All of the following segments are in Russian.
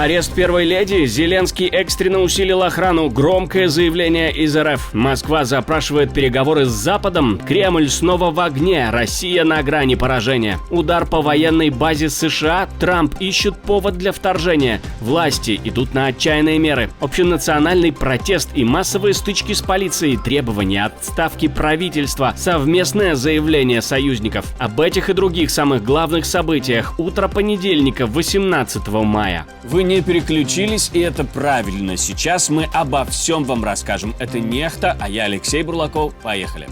Арест первой леди. Зеленский экстренно усилил охрану. Громкое заявление из РФ. Москва запрашивает переговоры с Западом. Кремль снова в огне. Россия на грани поражения. Удар по военной базе США. Трамп ищет повод для вторжения. Власти идут на отчаянные меры. Общенациональный протест и массовые стычки с полицией. Требования отставки правительства. Совместное заявление союзников. Об этих и других самых главных событиях. Утро понедельника, 18 мая. Вы не переключились, и это правильно. Сейчас мы обо всем вам расскажем. Это Нехта, а я Алексей Бурлаков. Поехали.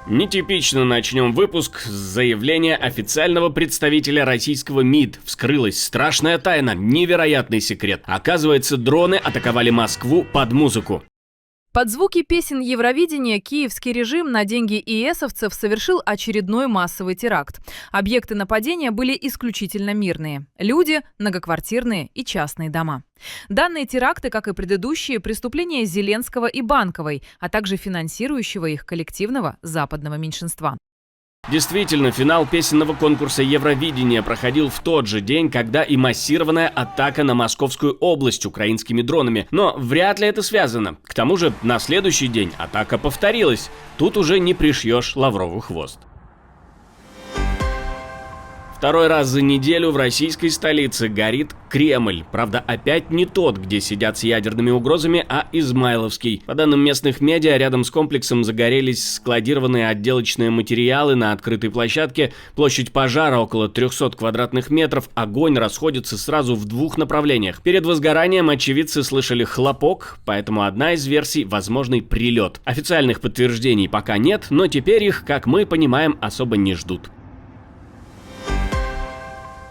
Нетипично начнем выпуск с заявления официального представителя российского МИД. Вскрылась страшная тайна, невероятный секрет. Оказывается, дроны атаковали Москву под музыку. Под звуки песен Евровидения киевский режим на деньги ИСовцев совершил очередной массовый теракт. Объекты нападения были исключительно мирные. Люди, многоквартирные и частные дома. Данные теракты, как и предыдущие, преступления Зеленского и Банковой, а также финансирующего их коллективного западного меньшинства. Действительно, финал песенного конкурса Евровидения проходил в тот же день, когда и массированная атака на Московскую область украинскими дронами. Но вряд ли это связано. К тому же, на следующий день атака повторилась. Тут уже не пришьешь лавровый хвост. Второй раз за неделю в российской столице горит Кремль. Правда, опять не тот, где сидят с ядерными угрозами, а Измайловский. По данным местных медиа, рядом с комплексом загорелись складированные отделочные материалы на открытой площадке. Площадь пожара около 300 квадратных метров. Огонь расходится сразу в двух направлениях. Перед возгоранием очевидцы слышали хлопок, поэтому одна из версий – возможный прилет. Официальных подтверждений пока нет, но теперь их, как мы понимаем, особо не ждут.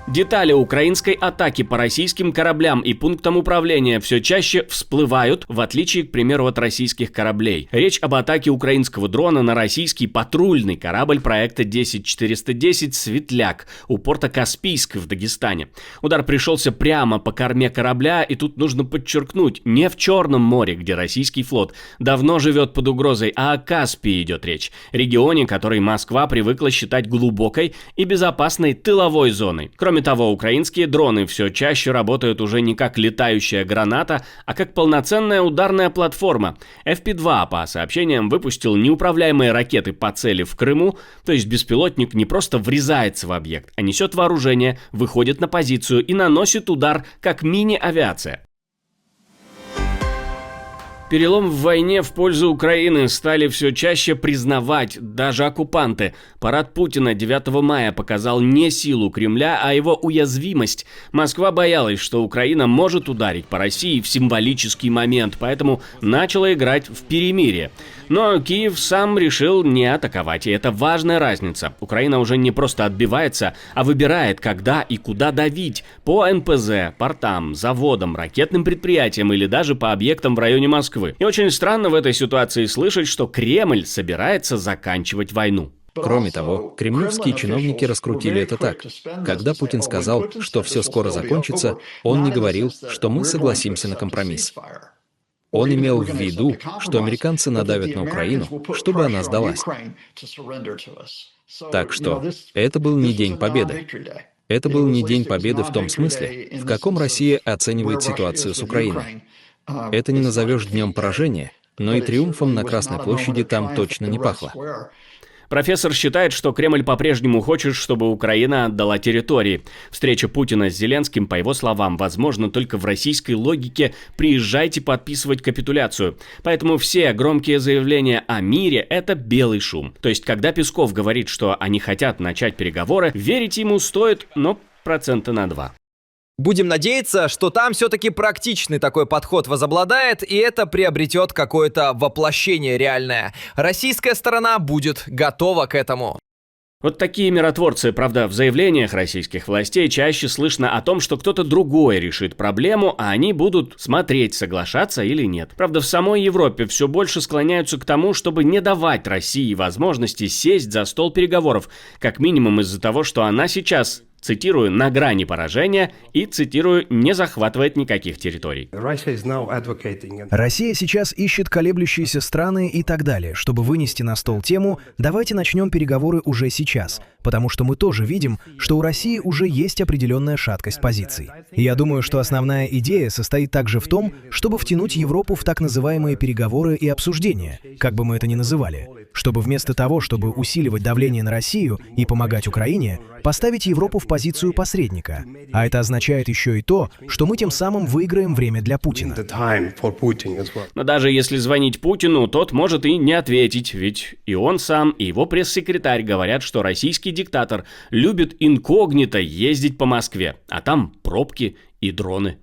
Детали украинской атаки по российским кораблям и пунктам управления все чаще всплывают, в отличие, к примеру, от российских кораблей. Речь об атаке украинского дрона на российский патрульный корабль проекта 10410 «Светляк» у порта Каспийск в Дагестане. Удар пришелся прямо по корме корабля, и тут нужно подчеркнуть, не в Черном море, где российский флот давно живет под угрозой, а о Каспии идет речь. Регионе, который Москва привыкла считать глубокой и безопасной тыловой зоной. Кроме того, украинские дроны все чаще работают уже не как летающая граната, а как полноценная ударная платформа. FP2, по сообщениям, выпустил неуправляемые ракеты по цели в Крыму, то есть беспилотник не просто врезается в объект, а несет вооружение, выходит на позицию и наносит удар, как мини-авиация. Перелом в войне в пользу Украины стали все чаще признавать даже оккупанты. Парад Путина 9 мая показал не силу Кремля, а его уязвимость. Москва боялась, что Украина может ударить по России в символический момент, поэтому начала играть в перемирие. Но Киев сам решил не атаковать, и это важная разница. Украина уже не просто отбивается, а выбирает, когда и куда давить. По НПЗ, портам, заводам, ракетным предприятиям или даже по объектам в районе Москвы. И очень странно в этой ситуации слышать, что Кремль собирается заканчивать войну. Кроме того, кремлевские чиновники раскрутили это так. Когда Путин сказал, что все скоро закончится, он не говорил, что мы согласимся на компромисс. Он имел в виду, что американцы надавят на Украину, чтобы она сдалась. Так что это был не День Победы. Это был не День Победы в том смысле, в каком Россия оценивает ситуацию с Украиной. Это не назовешь днем поражения, но и триумфом на Красной площади там точно не пахло. Профессор считает, что Кремль по-прежнему хочет, чтобы Украина отдала территории. Встреча Путина с Зеленским, по его словам, возможно только в российской логике «приезжайте подписывать капитуляцию». Поэтому все громкие заявления о мире – это белый шум. То есть, когда Песков говорит, что они хотят начать переговоры, верить ему стоит, но 2%. Будем надеяться, что там все-таки практичный такой подход возобладает, и это приобретет какое-то воплощение реальное. Российская сторона будет готова к этому. Вот такие миротворцы. Правда, в заявлениях российских властей чаще слышно о том, что кто-то другой решит проблему, а они будут смотреть, соглашаться или нет. Правда, в самой Европе все больше склоняются к тому, чтобы не давать России возможности сесть за стол переговоров, как минимум из-за того, что она сейчас Цитирую, на грани поражения и, цитирую, не захватывает никаких территорий. Россия сейчас ищет колеблющиеся страны и так далее, чтобы вынести на стол тему «давайте начнем переговоры уже сейчас», потому что мы тоже видим, что у России уже есть определенная шаткость позиций. И я думаю, что основная идея состоит также в том, чтобы втянуть Европу в так называемые переговоры и обсуждения, как бы мы это ни называли, чтобы вместо того, чтобы усиливать давление на Россию и помогать Украине, поставить Европу в позицию посредника. А это означает еще и то, что мы тем самым выиграем время для Путина. Но даже если звонить Путину, тот может и не ответить, ведь и он сам, и его пресс-секретарь говорят, что российский диктатор любит инкогнито ездить по Москве, а там пробки и дроны.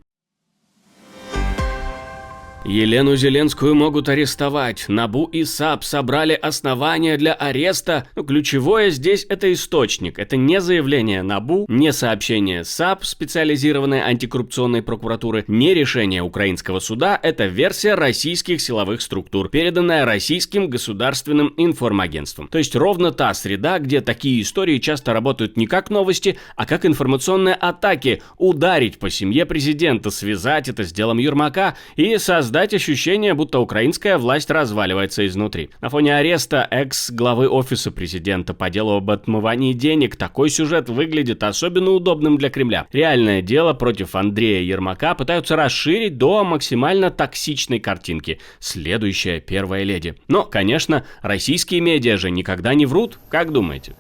Елену Зеленскую могут арестовать. НАБУ и САП собрали основания для ареста. Ключевое здесь это источник. Это не заявление НАБУ, не сообщение САП, специализированной антикоррупционной прокуратуры, не решение украинского суда. Это версия российских силовых структур, переданная российским государственным информагентством. То есть ровно та среда, где такие истории часто работают не как новости, а как информационные атаки. Ударить по семье президента, связать это с делом Ермака и создать ощущение, будто украинская власть разваливается изнутри. На фоне ареста экс-главы офиса президента по делу об отмывании денег такой сюжет выглядит особенно удобным для Кремля. Реальное дело против Андрея Ермака пытаются расширить до максимально токсичной картинки. Следующая первая леди. Но, конечно, российские медиа же никогда не врут, как думаете?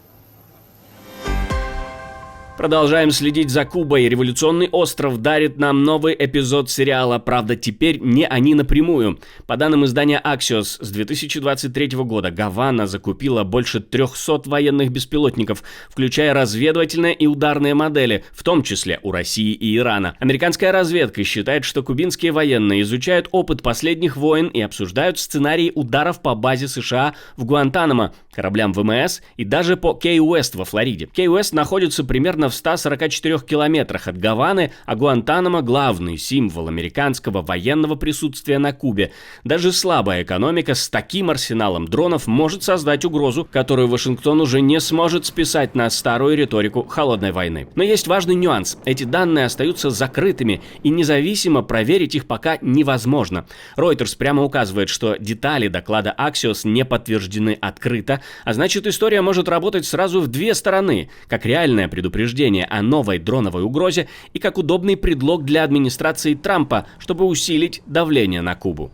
Продолжаем следить за Кубой. Революционный остров дарит нам новый эпизод сериала, правда, теперь не они напрямую. По данным издания Axios, с 2023 года Гавана закупила больше 300 военных беспилотников, включая разведывательные и ударные модели, в том числе у России и Ирана. Американская разведка считает, что кубинские военные изучают опыт последних войн и обсуждают сценарии ударов по базе США в Гуантанамо, кораблям ВМС и даже по Кей-Уэст во Флориде. Кей-Уэст находится примерно в 144 километрах от Гаваны, а Гуантанамо – главный символ американского военного присутствия на Кубе. Даже слабая экономика с таким арсеналом дронов может создать угрозу, которую Вашингтон уже не сможет списать на старую риторику холодной войны. Но есть важный нюанс. Эти данные остаются закрытыми, и независимо проверить их пока невозможно. Reuters прямо указывает, что детали доклада Axios не подтверждены открыто, а значит, история может работать сразу в две стороны, как реальное предупреждение о новой дроновой угрозе и как удобный предлог для администрации Трампа, чтобы усилить давление на Кубу.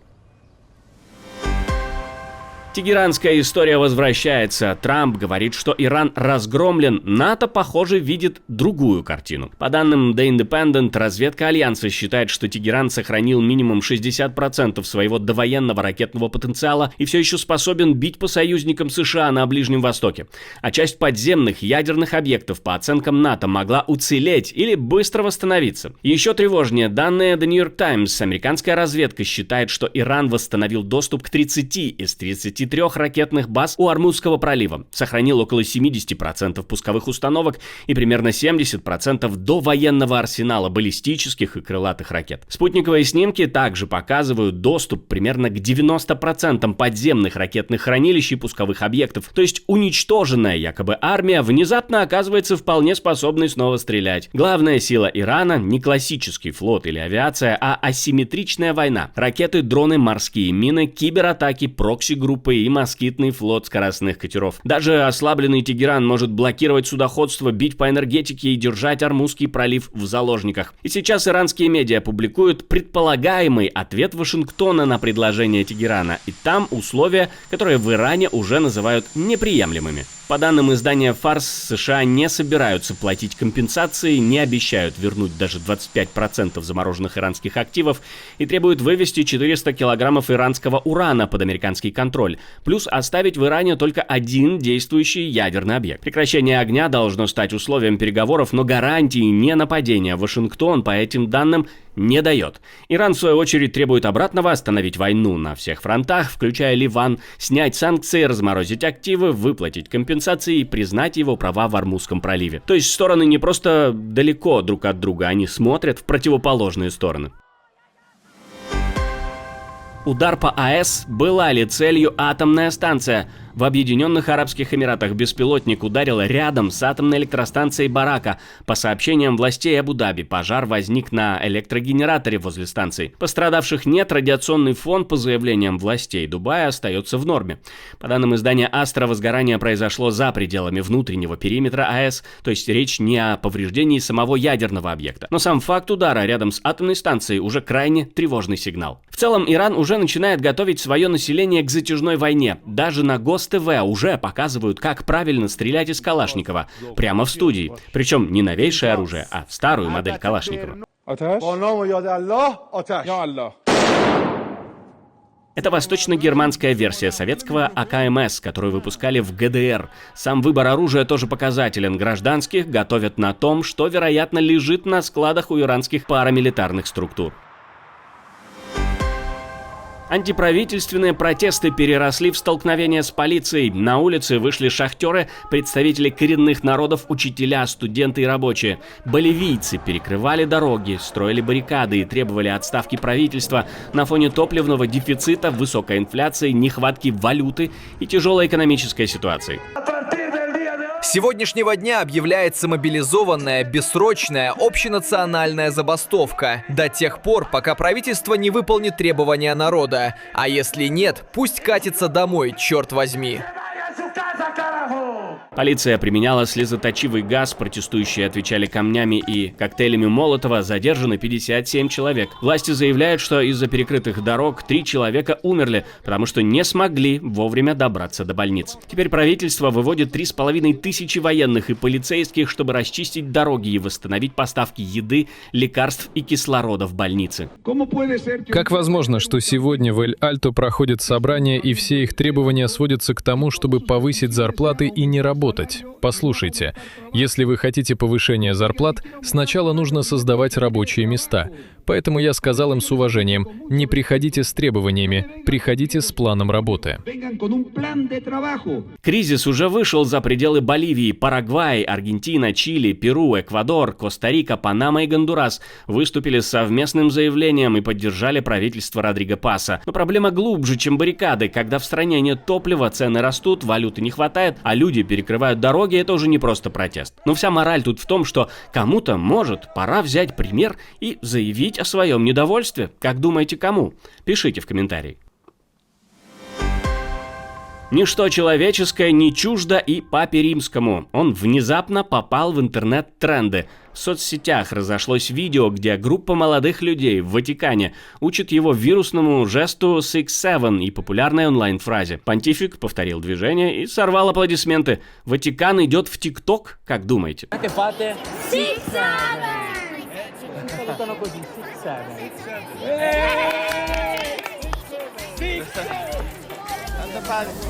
Тегеранская история возвращается. Трамп говорит, что Иран разгромлен. НАТО, похоже, видит другую картину. По данным The Independent, разведка Альянса считает, что Тегеран сохранил минимум 60% своего довоенного ракетного потенциала и все еще способен бить по союзникам США на Ближнем Востоке. А часть подземных ядерных объектов, по оценкам НАТО, могла уцелеть или быстро восстановиться. Еще тревожнее данные The New York Times. Американская разведка считает, что Иран восстановил доступ к 30 из 33 ракетных баз у Ормузского пролива, сохранил около 70% пусковых установок и примерно 70% довоенного арсенала баллистических и крылатых ракет. Спутниковые снимки также показывают доступ примерно к 90% подземных ракетных хранилищ и пусковых объектов, то есть уничтоженная якобы армия внезапно оказывается вполне способной снова стрелять. Главная сила Ирана не классический флот или авиация, а асимметричная война. Ракеты, дроны, морские мины, кибератаки, прокси-группы и москитный флот скоростных катеров. Даже ослабленный Тегеран может блокировать судоходство, бить по энергетике и держать Ормузский пролив в заложниках. И сейчас иранские медиа публикуют предполагаемый ответ Вашингтона на предложение Тегерана. И там условия, которые в Иране уже называют неприемлемыми. По данным издания Фарс, США не собираются платить компенсации, не обещают вернуть даже 25% замороженных иранских активов и требуют вывести 400 килограммов иранского урана под американский контроль, плюс оставить в Иране только один действующий ядерный объект. Прекращение огня должно стать условием переговоров, но гарантии не нападения Вашингтон по этим данным не дает. Иран, в свою очередь, требует обратного: остановить войну на всех фронтах, включая Ливан, снять санкции, разморозить активы, выплатить компенсации и признать его права в Ормузском проливе. То есть стороны не просто далеко друг от друга, они смотрят в противоположные стороны. Удар по АЭС. Была ли целью атомная станция? В Объединенных Арабских Эмиратах беспилотник ударил рядом с атомной электростанцией Барака. По сообщениям властей Абу-Даби, пожар возник на электрогенераторе возле станции. Пострадавших нет, радиационный фон, по заявлениям властей Дубая, остается в норме. По данным издания Астра, возгорание произошло за пределами внутреннего периметра АЭС, то есть речь не о повреждении самого ядерного объекта. Но сам факт удара рядом с атомной станцией уже крайне тревожный сигнал. В целом, Иран уже начинает готовить свое население к затяжной войне. Даже на ГосТВ уже показывают, как правильно стрелять из Калашникова. Прямо в студии. Причем не новейшее оружие, а старую модель Калашникова. Это восточно-германская версия советского АКМС, которую выпускали в ГДР. Сам выбор оружия тоже показателен. Гражданских готовят на том, что, вероятно, лежит на складах у иранских парамилитарных структур. Антиправительственные протесты переросли в столкновения с полицией. На улицы вышли шахтеры, представители коренных народов, учителя, студенты и рабочие. Боливийцы перекрывали дороги, строили баррикады и требовали отставки правительства на фоне топливного дефицита, высокой инфляции, нехватки валюты и тяжелой экономической ситуации. С сегодняшнего дня объявляется мобилизованная, бессрочная, общенациональная забастовка. До тех пор, пока правительство не выполнит требования народа. А если нет, пусть катится домой, черт возьми. Полиция применяла слезоточивый газ, протестующие отвечали камнями и коктейлями Молотова, задержаны 57 человек. Власти заявляют, что из-за перекрытых дорог 3 человека умерли, потому что не смогли вовремя добраться до больниц. Теперь правительство выводит 3500 военных и полицейских, чтобы расчистить дороги и восстановить поставки еды, лекарств и кислорода в больницы. Как возможно, что сегодня в Эль-Альто проходит собрание и все их требования сводятся к тому, чтобы повысить зарплаты и не работать? Послушайте, если вы хотите повышения зарплат, сначала нужно создавать рабочие места. Поэтому я сказал им с уважением: не приходите с требованиями, приходите с планом работы. Кризис уже вышел за пределы Боливии. Парагвай, Аргентина, Чили, Перу, Эквадор, Коста-Рика, Панама и Гондурас выступили с совместным заявлением и поддержали правительство Родриго Паса. Но проблема глубже, чем баррикады. Когда в стране нет топлива, цены растут, валюты не хватает, а люди перекрывают дороги, это уже не просто протест. Но вся мораль тут в том, что кому-то, может, пора взять пример и заявить о своем недовольстве. Как думаете, кому? Пишите в комментарии. Ничто человеческое не чуждо и Папе Римскому. Он внезапно попал в интернет-тренды. В соцсетях разошлось видео, где группа молодых людей в Ватикане учит его вирусному жесту Six Seven и популярной онлайн-фразе. Понтифик повторил движение и сорвал аплодисменты. Ватикан идет в ТикТок, как думаете?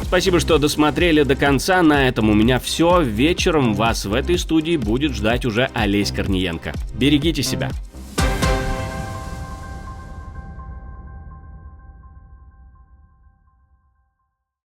Спасибо, что досмотрели до конца. На этом у меня все. Вечером вас в этой студии будет ждать уже Олесь Корниенко. Берегите себя.